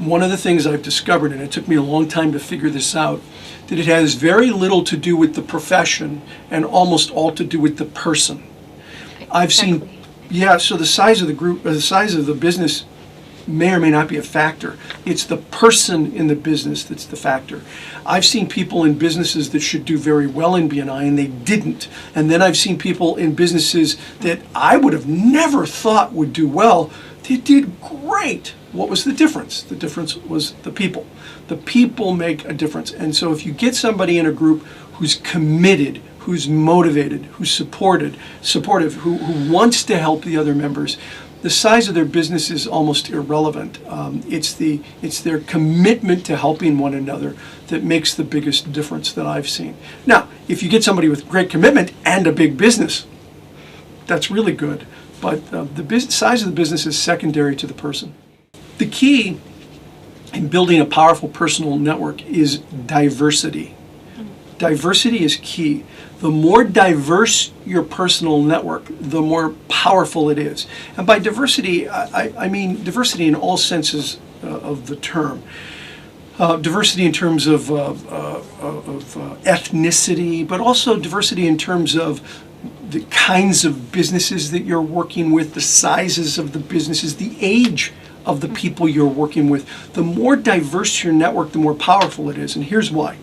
one of the things I've discovered, and it took me a long time to figure this out, that it has very little to do with the profession and almost all to do with the person. I've seen, yeah, so the size of the group, or the size of the business may or may not be a factor. It's the person in the business that's the factor. I've seen people in businesses that should do very well in BNI and they didn't. And then I've seen people in businesses that I would have never thought would do well. They did great. What was the difference? The difference was the people. The people make a difference. And so if you get somebody in a group who's committed, who's motivated, who's supportive, who wants to help the other members, the size of their business is almost irrelevant. It's their commitment to helping one another that makes the biggest difference that I've seen. Now, if you get somebody with great commitment and a big business, that's really good. But the size of the business is secondary to the person. The key in building a powerful personal network is diversity. Diversity is key. The more diverse your personal network, the more powerful it is. And by diversity, I mean diversity in all senses of the term. Diversity in terms of ethnicity, but also diversity in terms of the kinds of businesses that you're working with, the sizes of the businesses, the age of the people you're working with. The more diverse your network, the more powerful it is. And here's why.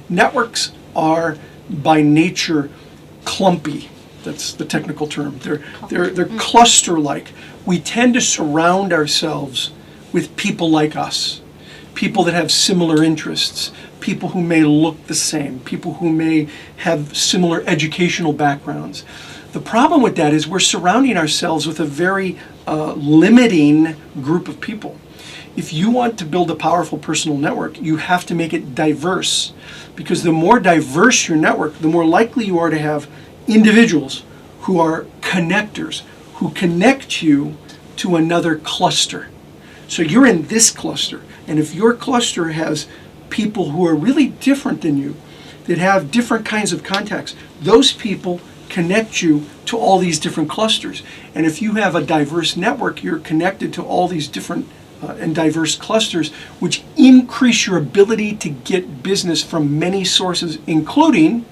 Networks are by nature clumpy. That's the technical term. They're cluster-like. We tend to surround ourselves with people like us, people that have similar interests, people who may look the same, people who may have similar educational backgrounds. The problem with that is we're surrounding ourselves with a very limiting group of people. If you want to build a powerful personal network, you have to make it diverse, because the more diverse your network, the more likely you are to have individuals who are connectors, who connect you to another cluster. So you're in this cluster, and if your cluster has people who are really different than you, that have different kinds of contacts, those people connect you to all these different clusters. And if you have a diverse network, you're connected to all these different and diverse clusters, which increase your ability to get business from many sources, including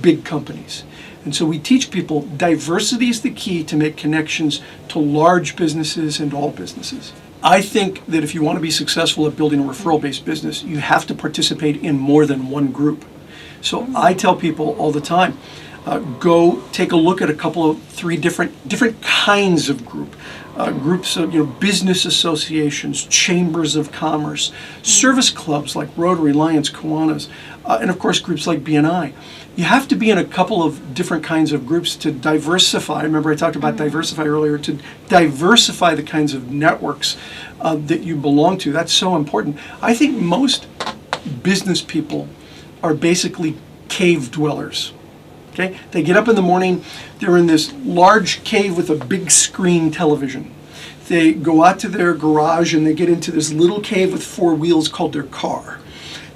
big companies. And so we teach people diversity is the key to make connections to large businesses and all businesses. I think that if you want to be successful at building a referral-based business, you have to participate in more than one group. So I tell people all the time, go take a look at a couple of three different kinds of groups of business associations, chambers of commerce, service clubs like Rotary, Lions, Kiwanis, and of course groups like BNI. You have to be in a couple of different kinds of groups to diversify. Remember I talked about diversify earlier, to diversify the kinds of networks that you belong to. That's so important. I think most business people are basically cave dwellers. Okay? They get up in the morning, they're in this large cave with a big screen television. They go out to their garage and they get into this little cave with four wheels called their car.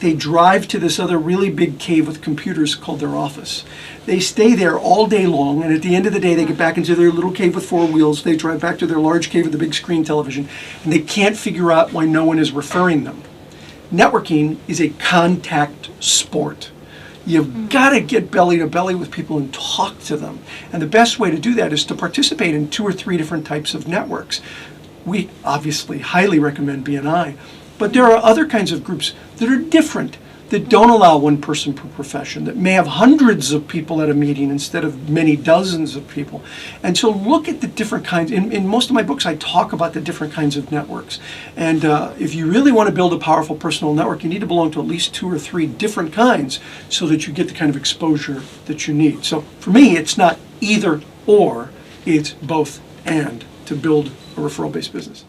They drive to this other really big cave with computers called their office. They stay there all day long, and at the end of the day they get back into their little cave with four wheels. They drive back to their large cave with the big screen television, and they can't figure out why no one is referring them. Networking is a contact sport. You've got to get belly to belly with people and talk to them. And the best way to do that is to participate in 2 or 3 different types of networks. We obviously highly recommend BNI, but there are other kinds of groups that are different, that don't allow one person per profession, that may have hundreds of people at a meeting instead of many dozens of people. And so look at the different kinds. In most of my books, I talk about the different kinds of networks. And if you really want to build a powerful personal network, you need to belong to at least 2 or 3 different kinds so that you get the kind of exposure that you need. So for me, it's not either or, it's both and to build a referral-based business.